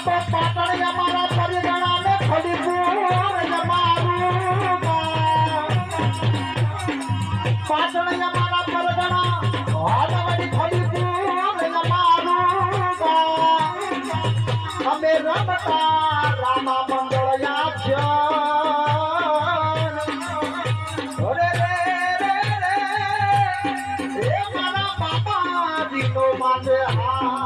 તો પાટણ અમારા પરિગણાને ફળીપુર અમારું પાટણ અમારા પરગણા હાલવડી ફળીપુર અમારું અમે રમતા રામા મંગળયા છે અરે રે રે રે એ મારા બાપા દીનો માટે હા